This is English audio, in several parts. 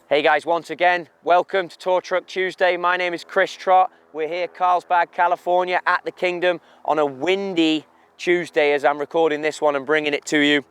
Hey guys, once again, welcome to Tour Truck Tuesday. My name is Chris Trott. We're here, Carlsbad, California, at the Kingdom on a windy Tuesday as I'm recording this one and bringing it to you.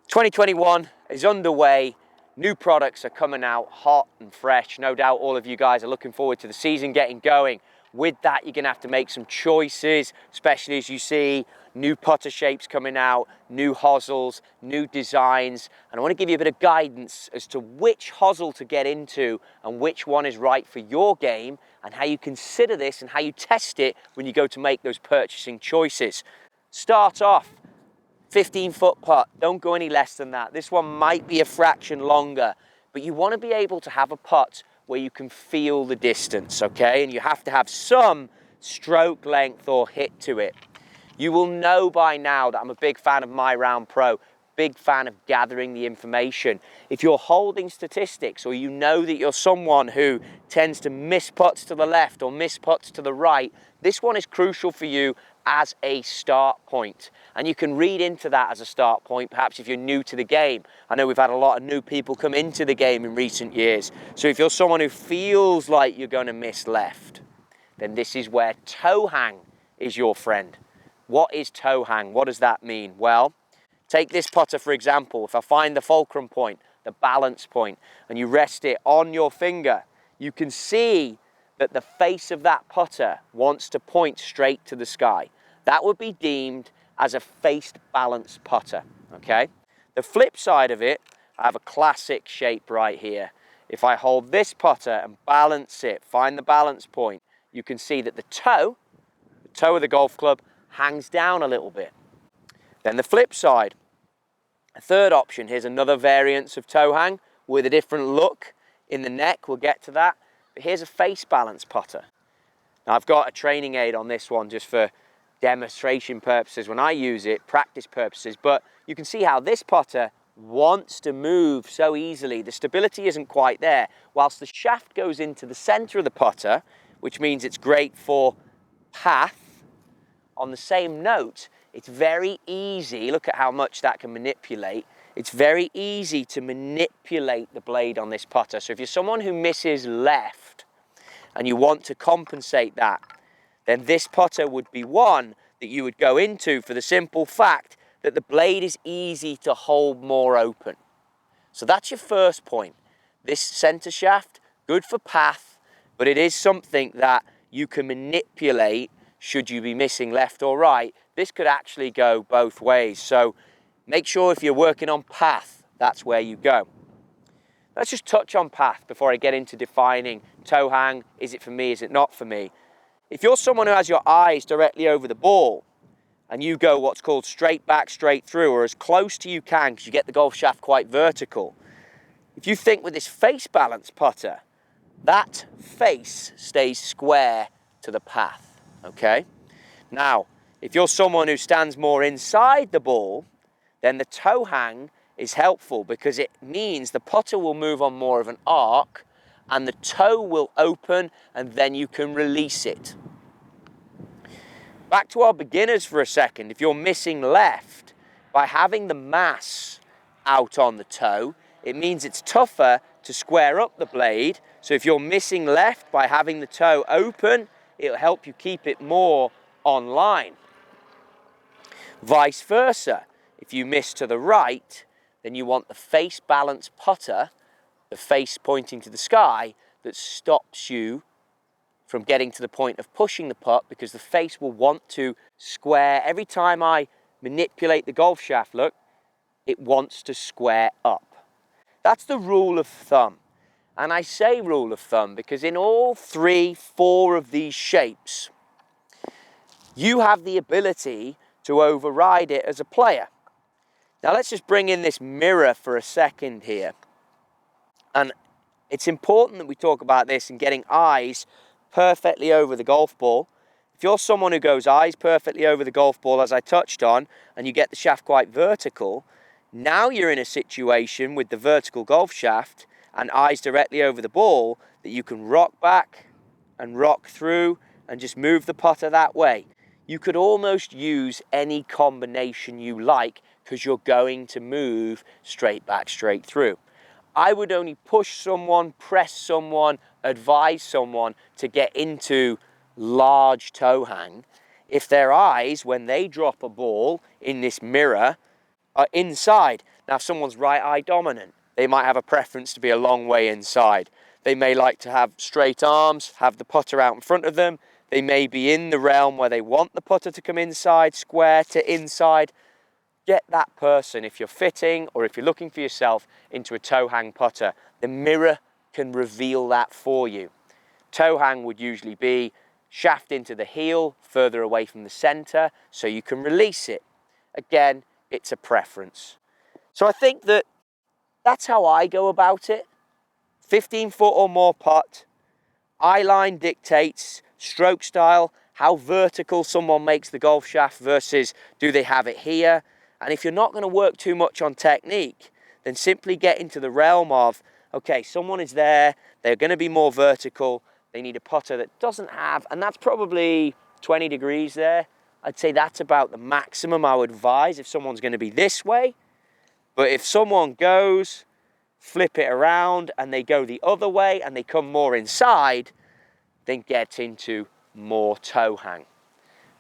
2021 is underway. New products are coming out hot and fresh. No doubt all of you guys are looking forward to the season getting going. With that, you're going to have to make some choices, especially as you see new putter shapes coming out, new hosels, new designs. And I want to give you a bit of guidance as to which hosel to get into and which one is right for your game and how you consider this and how you test it when you go to make those purchasing choices. Start off 15-foot putt. Don't go any less than that. This one might be a fraction longer, but you want to be able to have a putt where you can feel the distance, okay? And you have to have some stroke length or hit to it. You will know by now that I'm a big fan of My Round Pro, big fan of gathering the information. If you're holding statistics or you know that you're someone who tends to miss putts to the left or miss putts to the right, this one is crucial for you as a start point. And you can read into that as a start point, perhaps if you're new to the game. I know we've had a lot of new people come into the game in recent years. So if you're someone who feels like you're going to miss left, then this is where toe hang is your friend. What is toe hang? What does that mean? Well, take this putter for example. If I find the fulcrum point, the balance point, and you rest it on your finger, you can see that the face of that putter wants to point straight to the sky. That would be deemed as a faced balance putter, okay? The flip side of it, I have a classic shape right here. If I hold this putter and balance it, find the balance point, you can see that the toe of the golf club hangs down a little bit. Then the flip side, a third option, here's another variance of toe hang with a different look in the neck, we'll get to that. But here's a face balance putter. Now I've got a training aid on this one just for demonstration purposes when I use it, practice purposes, but you can see how this putter wants to move so easily. The stability isn't quite there. Whilst the shaft goes into the center of the putter, which means it's great for path, on the same note, it's very easy, look at how much that can manipulate. It's very easy to manipulate the blade on this putter. So if you're someone who misses left and you want to compensate that, then this putter would be one that you would go into for the simple fact that the blade is easy to hold more open. So that's your first point. This center shaft, good for path, but it is something that you can manipulate should you be missing left or right. This could actually go both ways. So make sure if you're working on path, that's where you go. Let's just touch on path before I get into defining toe hang. Is it for me? Is it not for me? If you're someone who has your eyes directly over the ball and you go what's called straight back, straight through, or as close to you can because you get the golf shaft quite vertical. If you think with this face balance putter, that face stays square to the path, okay? Now, if you're someone who stands more inside the ball, then the toe hang is helpful because it means the putter will move on more of an arc and the toe will open and then you can release it. Back to our beginners for a second. If you're missing left, by having the mass out on the toe, it means it's tougher to square up the blade. So if you're missing left, by having the toe open, it'll help you keep it more on line. Vice versa, if you miss to the right, then you want the face balance putter, the face pointing to the sky, that stops you from getting to the point of pushing the putt because the face will want to square. Every time I manipulate the golf shaft, look, it wants to square up. That's the rule of thumb. And I say rule of thumb because in all 3, 4 of these shapes, you have the ability to override it as a player. Now let's just bring in this mirror for a second here. And it's important that we talk about this and getting eyes perfectly over the golf ball. If you're someone who goes eyes perfectly over the golf ball, as I touched on, and you get the shaft quite vertical, now you're in a situation with the vertical golf shaft and eyes directly over the ball that you can rock back and rock through and just move the putter that way. You could almost use any combination you like because you're going to move straight back, straight through. I would only push someone, press someone, advise someone to get into large toe hang if their eyes, when they drop a ball in this mirror, are inside. Now, if someone's right eye dominant, they might have a preference to be a long way inside. They may like to have straight arms, have the putter out in front of them. They may be in the realm where they want the putter to come inside, square to inside. Get that person, if you're fitting or if you're looking for yourself, into a toe hang putter. The mirror can reveal that for you. Toe hang would usually be shaft into the heel, further away from the center, so you can release it. Again, it's a preference. So I think that's how I go about it. 15 foot or more putt. Eye line dictates stroke style, how vertical someone makes the golf shaft versus do they have it here. And if you're not going to work too much on technique, then simply get into the realm of, okay, someone is there, they're going to be more vertical, they need a putter that doesn't have, and that's probably 20 degrees there. I'd say that's about the maximum I would advise if someone's going to be this way. But if someone goes, flip it around, and they go the other way, and they come more inside, then get into more toe hang.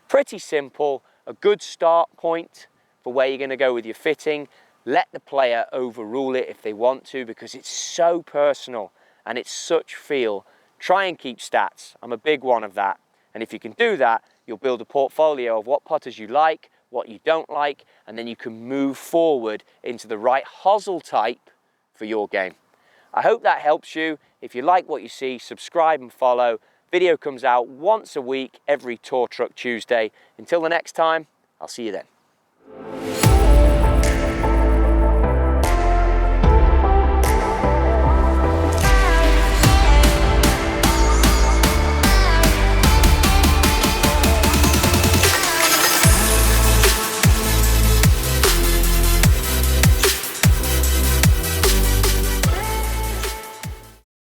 Pretty simple, a good start point for where you're going to go with your fitting. Let the player overrule it if they want to, because it's so personal and it's such feel. Try and keep stats. I'm a big one of that. And if you can do that, you'll build a portfolio of what putters you like, what you don't like, and then you can move forward into the right Hosel type for your game. I hope that helps you. If you like what you see, subscribe and follow. Video comes out once a week, every Tour Truck Tuesday. Until the next time, I'll see you then.